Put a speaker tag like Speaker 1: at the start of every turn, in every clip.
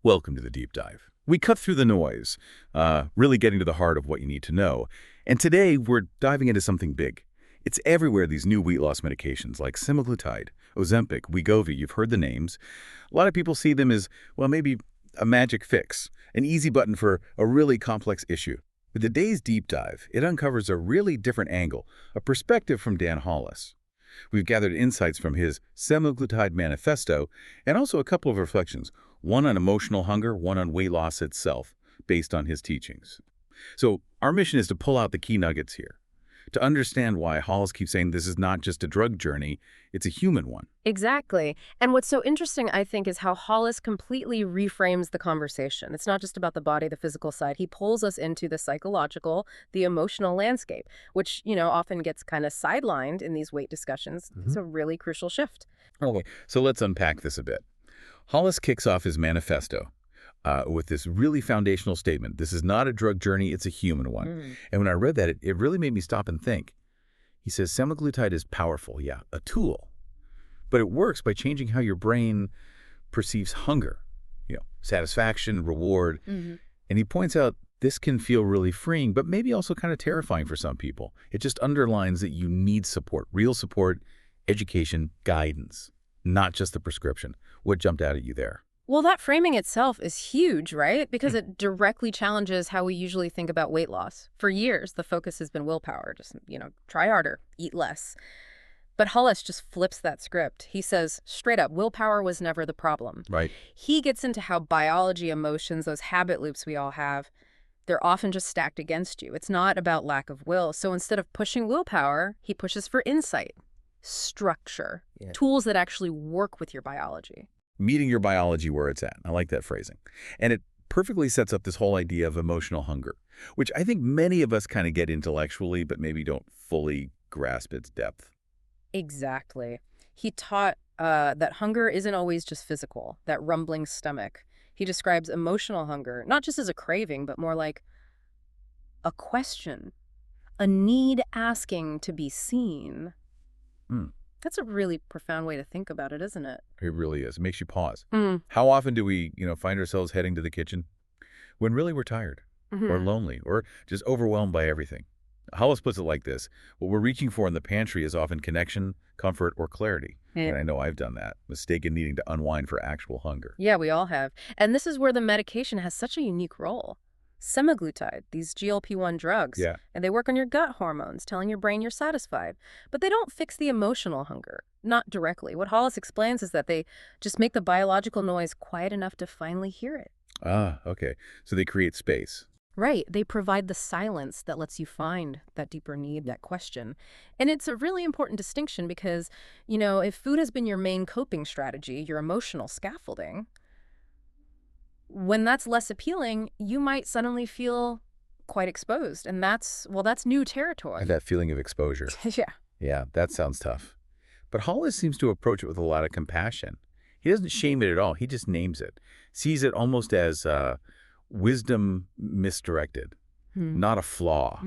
Speaker 1: Welcome to the deep dive. We cut through the noise, really getting to the heart of what you need to know. And today we're diving into something big. It's everywhere, these new weight loss medications like Semaglutide, Ozempic, Wegovy. You've heard the names. A lot of people see them as, well, maybe a magic fix, an easy button for a really complex issue. But today's deep dive, it uncovers a really different angle, a perspective from Dan Hollis. We've gathered insights from his Semaglutide manifesto and also a couple of reflections, one on emotional hunger, one on weight loss itself, based on his teachings. So our mission is to pull out the key nuggets here, to understand why Hollis keeps saying this is not just a drug journey, it's a human one.
Speaker 2: Exactly. And what's so interesting, I think, is how Hollis completely reframes the conversation. It's not just about the body, the physical side. He pulls us into the psychological, the emotional landscape, which, often gets kind of sidelined in these weight discussions. It's a really crucial shift.
Speaker 1: Okay, so let's unpack this a bit. Hollis kicks off his manifesto with this really foundational statement. This is not a drug journey, it's a human one. And when I read that, it really made me stop and think. He says semaglutide is powerful, yeah, a tool. But it works by changing how your brain perceives hunger, satisfaction, reward. And he points out this can feel really freeing, but maybe also kind of terrifying for some people. It just underlines that you need support, real support, education, guidance, not just the prescription. What jumped out at you there?
Speaker 2: Well, that framing itself is huge, right? Because it directly challenges how we usually think about weight loss. For years, the focus has been willpower. Just, try harder, eat less. But Hollis just flips that script. He says, straight up, willpower was never the problem.
Speaker 1: Right.
Speaker 2: He gets into how biology, emotions, those habit loops we all have, they're often just stacked against you. It's not about lack of will. So instead of pushing willpower, he pushes for insight, structure, tools that actually work with your biology.
Speaker 1: Meeting your biology where it's at. I like that phrasing. And it perfectly sets up this whole idea of emotional hunger, which I think many of us kind of get intellectually, but maybe don't fully grasp its depth.
Speaker 2: Exactly. He taught that hunger isn't always just physical, that rumbling stomach. He describes emotional hunger, not just as a craving, but more like a question, a need asking to be seen. That's a really profound way to think about it, isn't it?
Speaker 1: It really is. It makes you pause. How often do we, find ourselves heading to the kitchen when really we're tired or lonely or just overwhelmed by everything? Hollis puts it like this. What we're reaching for in the pantry is often connection, comfort, or clarity. And I know I've done that, mistaken needing to unwind for actual hunger.
Speaker 2: Yeah, we all have. And this is where the medication has such a unique role. Semaglutide, these GLP-1 drugs, and they work on your gut hormones, telling your brain you're satisfied. But they don't fix the emotional hunger, not directly. What Hollis explains is that they just make the biological noise quiet enough to finally hear it.
Speaker 1: Ah, okay. So they create space.
Speaker 2: Right. They provide the silence that lets you find that deeper need, that question. And it's a really important distinction because, if food has been your main coping strategy, your emotional scaffolding, when that's less appealing, you might suddenly feel quite exposed. And that's new territory.
Speaker 1: That feeling of exposure.
Speaker 2: Yeah.
Speaker 1: Yeah, that sounds tough. But Hollis seems to approach it with a lot of compassion. He doesn't shame it at all. He just names it, sees it almost as wisdom misdirected, not a flaw.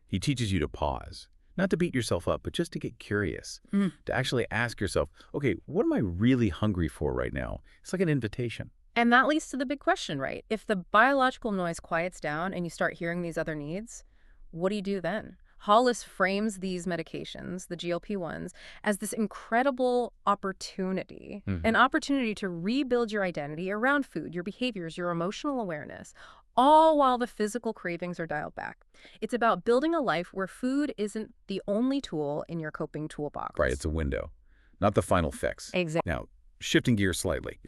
Speaker 1: He teaches you to pause, not to beat yourself up, but just to get curious, to actually ask yourself, okay, what am I really hungry for right now? It's like an invitation.
Speaker 2: And that leads to the big question, right? If the biological noise quiets down and you start hearing these other needs, what do you do then? Hollis frames these medications, the GLP-1s, as this incredible opportunity, an opportunity to rebuild your identity around food, your behaviors, your emotional awareness, all while the physical cravings are dialed back. It's about building a life where food isn't the only tool in your coping toolbox.
Speaker 1: Right, it's a window, not the final fix.
Speaker 2: Exactly.
Speaker 1: Now, shifting gears slightly.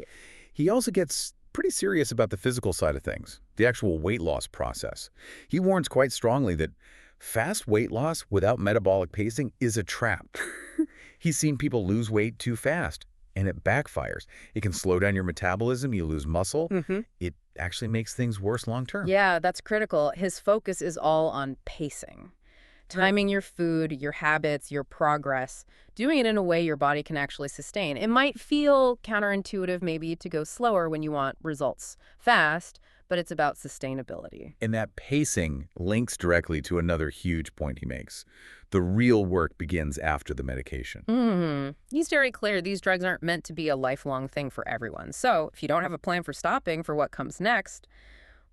Speaker 1: He also gets pretty serious about the physical side of things, the actual weight loss process. He warns quite strongly that fast weight loss without metabolic pacing is a trap. He's seen people lose weight too fast, and it backfires. It can slow down your metabolism, you lose muscle. It actually makes things worse long term.
Speaker 2: Yeah, that's critical. His focus is all on pacing. Timing your food, your habits, your progress, doing it in a way your body can actually sustain. It might feel counterintuitive maybe to go slower when you want results fast, but it's about sustainability.
Speaker 1: And that pacing links directly to another huge point he makes. The real work begins after the medication.
Speaker 2: He's very clear these drugs aren't meant to be a lifelong thing for everyone. So if you don't have a plan for stopping for what comes next,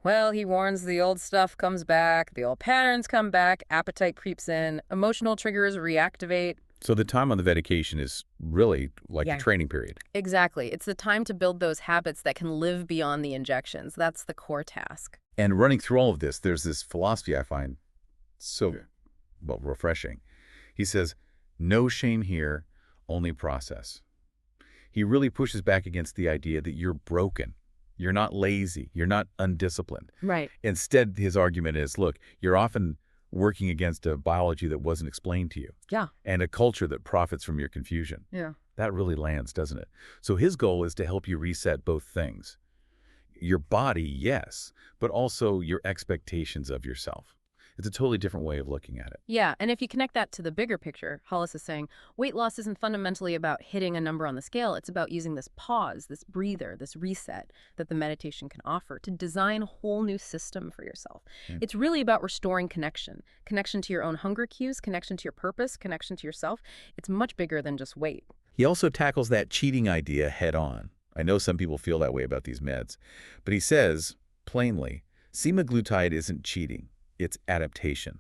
Speaker 2: well, he warns the old stuff comes back, the old patterns come back, appetite creeps in, emotional triggers reactivate.
Speaker 1: So the time on the medication is really like a
Speaker 2: Yeah.
Speaker 1: training period.
Speaker 2: Exactly. It's the time to build those habits that can live beyond the injections. That's the core task.
Speaker 1: And running through all of this, there's this philosophy I find so, well, refreshing. He says, no shame here, only process. He really pushes back against the idea that you're broken. You're not lazy. You're not undisciplined.
Speaker 2: Right.
Speaker 1: Instead, his argument is, look, you're often working against a biology that wasn't explained to you
Speaker 2: Yeah.
Speaker 1: and a culture that profits from your confusion.
Speaker 2: Yeah.
Speaker 1: That really lands, doesn't it? So his goal is to help you reset both things. Your body, yes, but also your expectations of yourself. It's a totally different way of looking at it.
Speaker 2: Yeah, and if you connect that to the bigger picture, Hollis is saying weight loss isn't fundamentally about hitting a number on the scale. It's about using this pause, this breather, this reset that the meditation can offer to design a whole new system for yourself.
Speaker 1: Mm.
Speaker 2: It's really about restoring connection to your own hunger cues, connection to your purpose, connection to yourself. It's much bigger than just weight.
Speaker 1: He also tackles that cheating idea head on. I know some people feel that way about these meds, but he says, plainly, semaglutide isn't cheating. It's adaptation.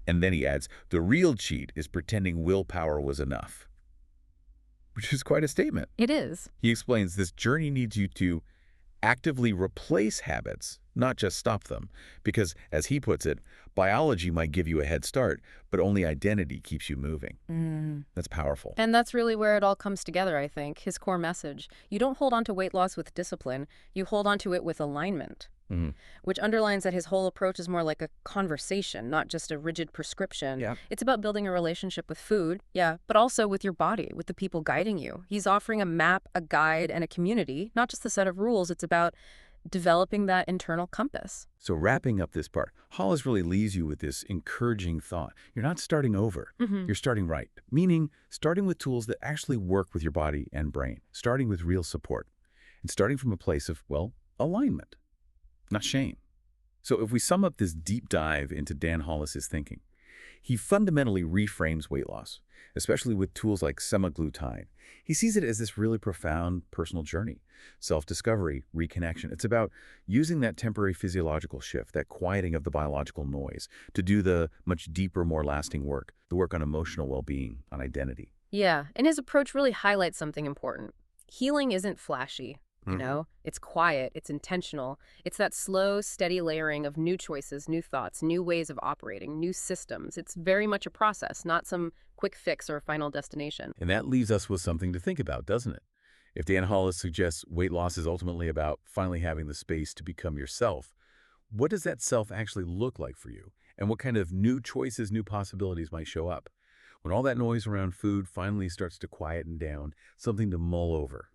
Speaker 1: And then he adds, the real cheat is pretending willpower was enough, which is quite a statement.
Speaker 2: It is.
Speaker 1: He explains this journey needs you to actively replace habits, not just stop them, because, as he puts it, biology might give you a head start, but only identity keeps you moving. That's powerful.
Speaker 2: And that's really where it all comes together, I think, his core message. You don't hold on to weight loss with discipline, you hold on to it with alignment. Which underlines that his whole approach is more like a conversation, not just a rigid prescription.
Speaker 1: Yeah.
Speaker 2: It's about building a relationship with food, yeah, but also with your body, with the people guiding you. He's offering a map, a guide, and a community, not just a set of rules. It's about developing that internal compass.
Speaker 1: So wrapping up this part, Hollis really leaves you with this encouraging thought. You're not starting over. You're starting right, meaning starting with tools that actually work with your body and brain, starting with real support, and starting from a place of, well, alignment, not shame. So if we sum up this deep dive into Dan Hollis's thinking, he fundamentally reframes weight loss, especially with tools like semaglutide. He sees it as this really profound personal journey, self-discovery, reconnection. It's about using that temporary physiological shift, that quieting of the biological noise, to do the much deeper, more lasting work, the work on emotional well-being, on identity.
Speaker 2: Yeah, and his approach really highlights something important. Healing isn't flashy. It's quiet, it's intentional. It's that slow, steady layering of new choices, new thoughts, new ways of operating, new systems. It's very much a process, not some quick fix or final destination.
Speaker 1: And that leaves us with something to think about, doesn't it? If Dan Hollis suggests weight loss is ultimately about finally having the space to become yourself, what does that self actually look like for you? And what kind of new choices, new possibilities might show up? When all that noise around food finally starts to quieten down, something to mull over.